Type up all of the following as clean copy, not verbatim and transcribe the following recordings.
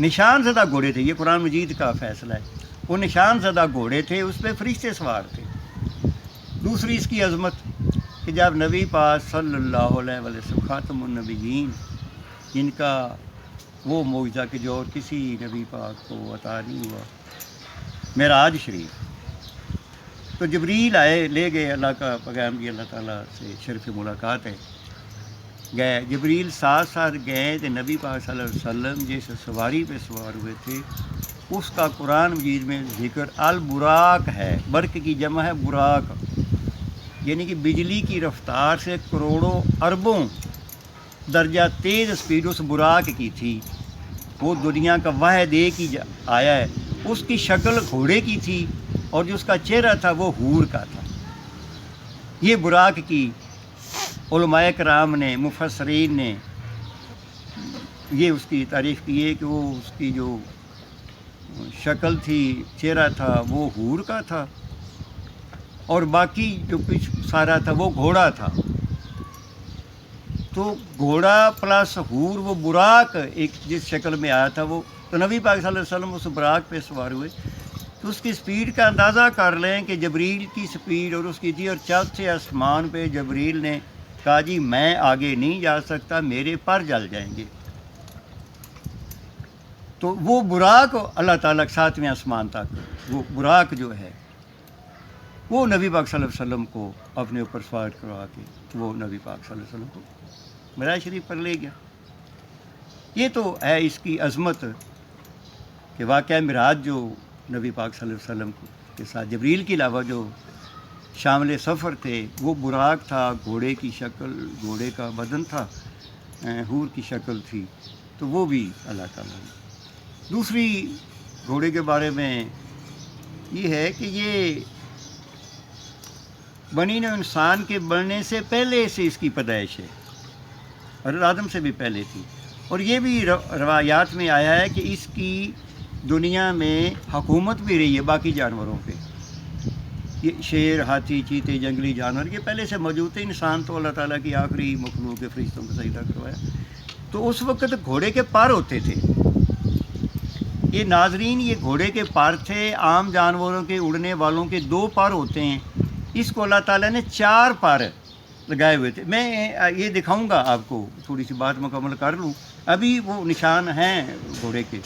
نشان زدہ گھوڑے تھے، یہ قرآن مجید کا فیصلہ ہے، وہ نشان زدہ گھوڑے تھے، اس پہ فرشتے سوار تھے۔ دوسری اس کی عظمت کہ جب نبی پاک صلی اللہ علیہ وسلم خاتم النبیین، جن کا وہ معجزہ کہ جو اور کسی نبی پاک کو عطا نہیں ہوا، معراج شریف، تو جبریل آئے، لے گئے اللہ کا پیغام، بھی اللہ تعالیٰ سے شرف ملاقات ہے، گئے جبریل ساتھ ساتھ گئے تو نبی پاک صلی اللہ علیہ وسلم جیسے سواری پہ سوار ہوئے تھے، اس کا قرآن مجید میں ذکر البراق ہے، برق کی جمع ہے براق، یعنی کہ بجلی کی رفتار سے کروڑوں اربوں درجہ تیز اسپیڈ اس براق کی تھی۔ وہ دنیا کا واحد ایک ہی آیا ہے، اس کی شکل گھوڑے کی تھی اور جو اس کا چہرہ تھا وہ حور کا تھا۔ یہ براق کی علماء کرام نے، مفسرین نے یہ اس کی تعریف کی ہے کہ وہ اس کی جو شکل تھی، چہرہ تھا، وہ حور کا تھا، اور باقی جو کچھ سارا تھا وہ گھوڑا تھا۔ تو گھوڑا پلس حور، وہ براق ایک جس شکل میں آیا تھا، وہ تو نبی پاک صلی اللہ علیہ وسلم اس براق پہ سوار ہوئے، تو اس کی سپیڈ کا اندازہ کر لیں کہ جبریل کی سپیڈ اور اس کی تھی، اور چوتھے آسمان پہ جبریل نے کہا جی میں آگے نہیں جا سکتا، میرے پر جل جائیں گے۔ تو وہ براق اللہ تعالیٰ کے ساتویں آسمان تک، وہ براق جو ہے وہ نبی پاک صلی اللہ علیہ وسلم کو اپنے اوپر سوار کروا کے وہ نبی پاک صلی اللہ علیہ وسلم کو معراج شریف پر لے گیا۔ یہ تو ہے اس کی عظمت کہ واقعہ معراج جو نبی پاک صلی اللہ علیہ وسلم کے ساتھ جبریل کے علاوہ جو شامل سفر تھے، وہ براق تھا، گھوڑے کی شکل، گھوڑے کا بدن تھا، حور کی شکل تھی، تو وہ بھی اللہ تعالیٰ نے۔ دوسری گھوڑے کے بارے میں یہ ہے کہ یہ بنی نوع انسان کے بننے سے پہلے سے اس کی پیدائش ہے، اور آدم سے بھی پہلے تھی، اور یہ بھی روایات میں آیا ہے کہ اس کی دنیا میں حکومت بھی رہی ہے باقی جانوروں پہ۔ یہ شیر، ہاتھی، چیتے، جنگلی جانور یہ پہلے سے موجود تھے، انسان تو اللہ تعالیٰ کی آخری مخلوق فرشتوں کو سجدہ کروایا۔ تو اس وقت گھوڑے کے پر ہوتے تھے، یہ ناظرین یہ گھوڑے کے پر تھے، عام جانوروں کے اڑنے والوں کے 2 پر ہوتے ہیں، اس کو اللہ تعالیٰ نے 4 پر لگائے ہوئے تھے۔ میں یہ دکھاؤں گا آپ کو، تھوڑی سی بات مکمل کر لوں، ابھی وہ نشان ہیں گھوڑے کے۔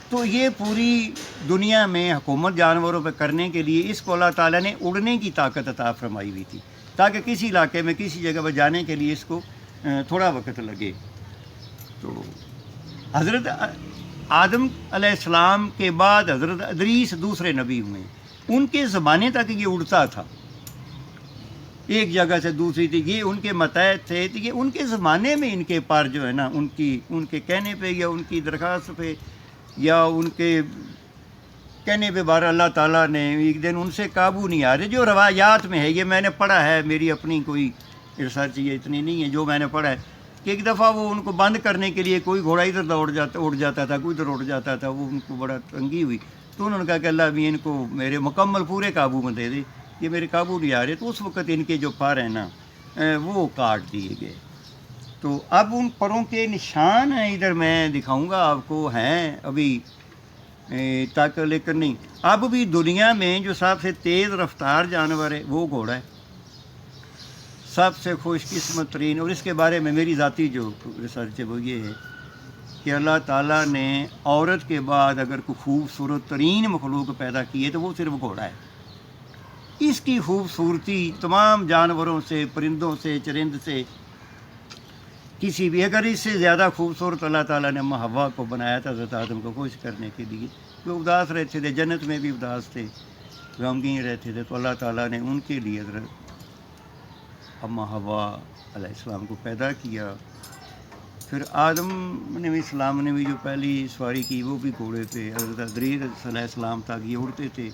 تو یہ پوری دنیا میں حکومت جانوروں پہ کرنے کے لیے اس کو اللہ تعالیٰ نے اڑنے کی طاقت عطا فرمائی ہوئی تھی، تاکہ کسی علاقے میں کسی جگہ پر جانے کے لیے اس کو تھوڑا وقت لگے۔ تو حضرت آدم علیہ السلام کے بعد حضرت ادریس دوسرے نبی ہوئے، ان کے زمانے تک یہ اڑتا تھا، ایک جگہ سے دوسری تھی، یہ ان کے متحد تھے، تو یہ ان کے زمانے میں ان کے پر جو ہے نا، ان کے کہنے پہ یا ان کی درخواست پہ یا ان کے کہنے پہ بار اللہ تعالیٰ نے ایک دن ان سے قابو نہیں آ رہے۔ جو روایات میں ہے، یہ میں نے پڑھا ہے، میری اپنی کوئی ریسرچ یہ اتنی نہیں ہے، جو میں نے پڑھا ہے کہ ایک دفعہ وہ ان کو بند کرنے کے لیے کوئی گھوڑا ادھر اڑ جاتا تھا، کوئی ادھر اڑ جاتا تھا، وہ ان کو بڑا تنگی ہوئی، تو انہوں نے کہا کہ اللہ بھی ان کو میرے مکمل پورے قابو میں دے دے، یہ میرے قابو نہیں آ رہے۔ تو اس وقت ان کے جو پر ہیں نا وہ کاٹ دیے گئے۔ تو اب ان پروں کے نشان ہیں، ادھر میں دکھاؤں گا آپ کو، ہیں ابھی تک، لیکن نہیں، اب بھی دنیا میں جو سب سے تیز رفتار جانور ہے وہ گھوڑا ہے، سب سے خوش قسمت ترین۔ اور اس کے بارے میں میری ذاتی جو ریسرچ ہے وہ یہ ہے کہ اللہ تعالیٰ نے عورت کے بعد اگر کوئی خوبصورت ترین مخلوق پیدا کی ہے تو وہ صرف گھوڑا ہے۔ اس کی خوبصورتی تمام جانوروں سے، پرندوں سے، چرند سے، کسی بھی، اگر اس سے زیادہ خوبصورت اللہ تعالیٰ نے حوا کو بنایا تھا حضرت آدم کو خوش کرنے کے لیے، وہ اداس رہتے تھے، جنت میں بھی اداس تھے، غمگین رہتے تھے، تو اللہ تعالیٰ نے ان کے لیے حضرت حوا علیہ السلام کو پیدا کیا۔ پھر آدم علیہ السلام نے بھی جو پہلی سواری کی وہ بھی گھوڑے پہ، حضرت ادریس علیہ السلام تک یہ اڑتے تھے۔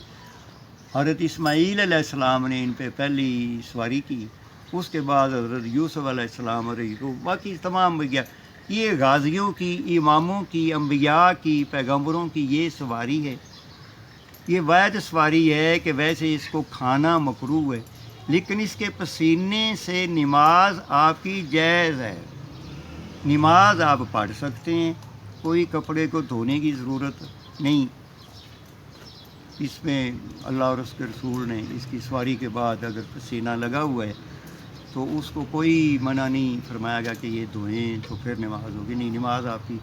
حضرت اسماعیل علیہ السلام نے ان پہ پہلی سواری کی، اس کے بعد حضرت یوسف علیہ السلام اور باقی تمام گیا۔ یہ غازیوں کی، اماموں کی، انبیاء کی، پیغمبروں کی یہ سواری ہے، یہ واحد سواری ہے کہ ویسے اس کو کھانا مکروہ ہے، لیکن اس کے پسینے سے نماز آپ کی جائز ہے، نماز آپ پڑھ سکتے ہیں، کوئی کپڑے کو دھونے کی ضرورت نہیں، اس میں اللہ اور اس کے رسول نے اس کی سواری کے بعد اگر پسینہ لگا ہوا ہے تو اس کو کوئی منع نہیں فرمایا گیا کہ یہ دھوئیں تو پھر نماز ہوگی، نہیں، نماز آپ کی،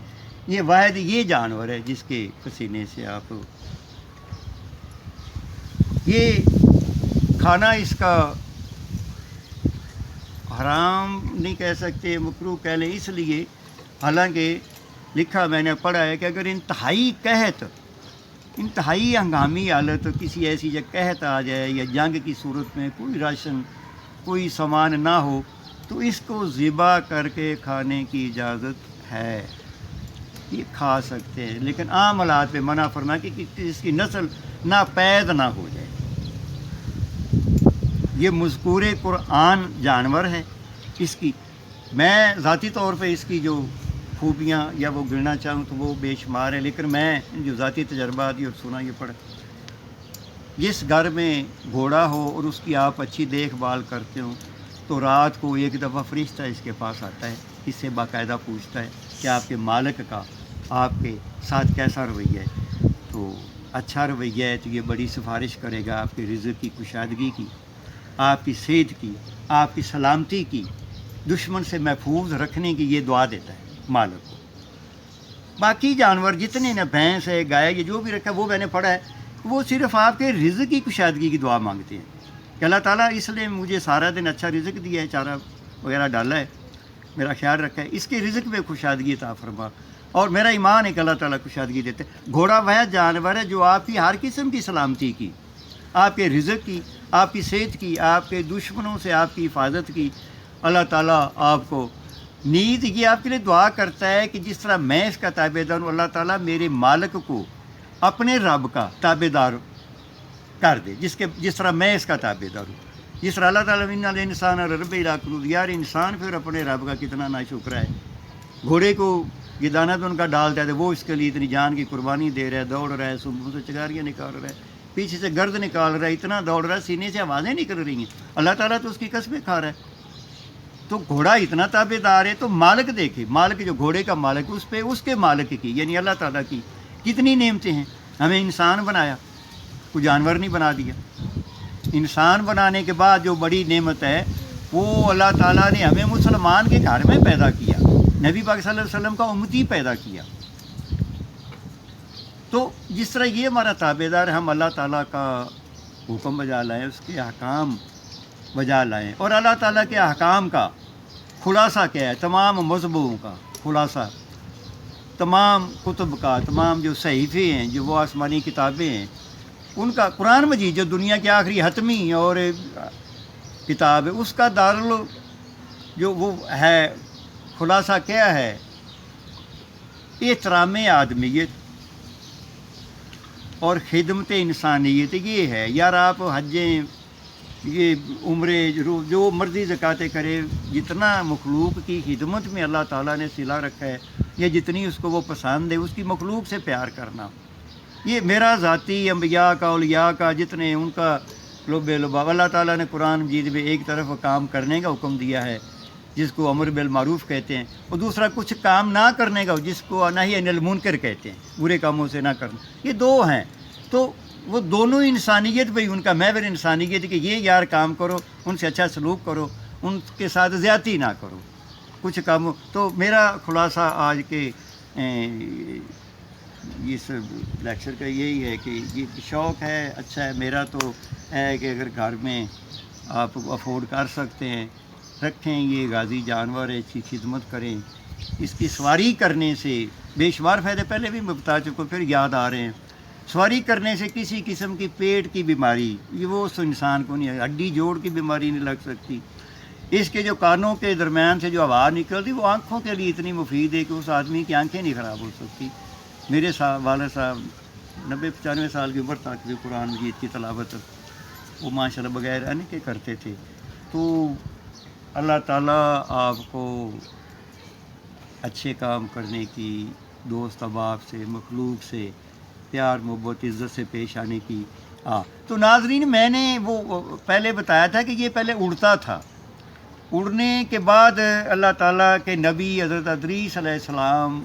یہ واحد یہ جانور ہے جس کے پسینے سے آپ، یہ کھانا اس کا حرام نہیں کہہ سکتے، مکروہ کہہ لیں، اس لیے حالانکہ لکھا میں نے پڑھا ہے کہ اگر انتہائی قحط، انتہائی ہنگامی حالت، کسی ایسی جگہ قحط آ جائے یا جنگ کی صورت میں کوئی راشن کوئی سامان نہ ہو تو اس کو ذبح کر کے کھانے کی اجازت ہے، یہ کھا سکتے ہیں، لیکن عام حالات پہ منع فرما کہ اس کی نسل ناپید نہ ہو جائے۔ یہ مذکور قرآن جانور ہے، اس کی میں ذاتی طور پہ اس کی جو خوبیاں یا وہ گننا چاہوں تو وہ بے شمار ہے، لیکن میں جو ذاتی تجربات اور سنا یہ پڑھ، جس گھر میں گھوڑا ہو اور اس کی آپ اچھی دیکھ بھال کرتے ہوں تو رات کو ایک دفعہ فرشتہ اس کے پاس آتا ہے، اس سے باقاعدہ پوچھتا ہے کہ آپ کے مالک کا آپ کے ساتھ کیسا رویہ ہے، تو اچھا رویہ ہے تو یہ بڑی سفارش کرے گا آپ کے رزق کی کشادگی کی، آپ کی صحت کی، آپ کی سلامتی کی، دشمن سے محفوظ رکھنے کی یہ دعا دیتا ہے مالک کو۔ باقی جانور جتنے نہ بھینس ہے، گائے، یہ جو بھی رکھا ہے وہ میں نے پڑھا ہے، وہ صرف آپ کے رزق کی کشادگی کی دعا مانگتے ہیں کہ اللہ تعالیٰ اس لیے مجھے سارا دن اچھا رزق دیا ہے، چارہ وغیرہ ڈالا ہے، میرا خیال رکھا ہے، اس کے رزق میں کشادگی عطا فرما، اور میرا ایمان ہے کہ اللہ تعالیٰ کشادگی دیتے ہیں۔ گھوڑا وہ جانور ہے جو آپ کی ہر قسم کی سلامتی کی، آپ کے رزق کی، آپ کی صحت کی، آپ کے دشمنوں سے آپ کی حفاظت کی، اللہ تعالیٰ آپ کو نیز یہ آپ کے لیے دعا کرتا ہے کہ جس طرح میں اس کا تابع دار ہوں، اللہ تعالیٰ میرے مالک کو اپنے رب کا تابع دار کر دے، جس طرح میں اس کا تابع دار ہوں، جس طرح اللہ تعالیٰ ان انسان اور رب العقل، یار انسان پھر اپنے رب کا کتنا ناشکر ہے، گھوڑے کو یہ دانہ تو ان کا ڈالتا ہے تو وہ اس کے لیے اتنی جان کی قربانی دے رہا ہے، دوڑ رہا ہے، صبح سے چگاریاں نکال رہا ہے، پیچھے سے گرد نکال رہا ہے، اتنا دوڑ رہا ہے، سینے سے آوازیں نکل رہی ہیں، اللہ تعالیٰ تو اس کی قسمیں کھا رہا ہے۔ تو گھوڑا اتنا تابع دار ہے تو مالک دیکھے، مالک جو گھوڑے کا مالک اس پہ اس کے مالک کی یعنی اللہ تعالیٰ کی کتنی نعمتیں ہیں، ہمیں انسان بنایا، کوئی جانور نہیں بنا دیا، انسان بنانے کے بعد جو بڑی نعمت ہے وہ اللہ تعالیٰ نے ہمیں مسلمان کے گھر میں پیدا کیا، نبی پاک صلی اللہ علیہ وسلم کا امتی پیدا کیا، تو جس طرح یہ ہمارا تابع دار ہے، ہم اللہ تعالیٰ کا حکم بجا لائیں، اس کے احکام بجا لائیں، اور اللہ تعالیٰ کے احکام کا خلاصہ کیا ہے، تمام مذہبوں کا خلاصہ، تمام کتب کا، تمام جو صحیفے ہیں، جو وہ آسمانی کتابیں ہیں، ان کا قرآن مجید جو دنیا کی آخری حتمی اور کتاب ہے، اس کا جو وہ ہے خلاصہ کیا ہے، احترام آدمیت اور خدمت انسانیت، یہ ہے یار، آپ حجیں، یہ عمرے، جو مرضی زکاتیں کرے، جتنا مخلوق کی خدمت میں اللہ تعالیٰ نے صلہ رکھا ہے یا جتنی اس کو وہ پسند ہے، اس کی مخلوق سے پیار کرنا، یہ میرا ذاتی انبیاء کا، اولیاء کا، جتنے ان کا لباب، اللہ تعالیٰ نے قرآن مجید میں ایک طرف کام کرنے کا حکم دیا ہے جس کو امر بالمعروف کہتے ہیں، اور دوسرا کچھ کام نہ کرنے کا جس کو نہی عن المنکر کہتے ہیں، برے کاموں سے نہ کرنا، یہ دو ہیں، تو وہ دونوں انسانیت پہ ان کا محور انسانیت کہ یہ یار کام کرو، ان سے اچھا سلوک کرو، ان کے ساتھ زیادتی نہ کرو کچھ کاموں۔ تو میرا خلاصہ آج کے اس لیکچر کا یہی ہے کہ یہ شوق ہے، اچھا ہے، میرا تو ہے کہ اگر گھر میں آپ افورڈ کر سکتے ہیں رکھیں، یہ غازی جانور ہے، اس کی خدمت کریں، اس کی سواری کرنے سے بے شمار فائدے پہلے بھی میں بتا چکا، پھر یاد آ رہے ہیں، سواری کرنے سے کسی قسم کی پیٹ کی بیماری، یہ وہ اس انسان کو نہیں ہے، ہڈی جوڑ کی بیماری نہیں لگ سکتی، اس کے جو کانوں کے درمیان سے جو آواز نکلتی وہ آنکھوں کے لیے اتنی مفید ہے کہ اس آدمی کی آنکھیں نہیں خراب ہو سکتی۔ میرے والد صاحب 90-95 سال کی عمر تک بھی قرآن مجید کی تلاوت وہ ماشاءاللہ بغیر ان کے کرتے تھے۔ تو اللہ تعالیٰ آپ کو اچھے کام کرنے کی، دوست احباب سے، مخلوق سے پیار محبت عزت سے پیش آنے کی۔ تو ناظرین، میں نے وہ پہلے بتایا تھا کہ یہ پہلے اڑتا تھا، اڑنے کے بعد اللہ تعالیٰ کے نبی حضرت ادریس علیہ السلام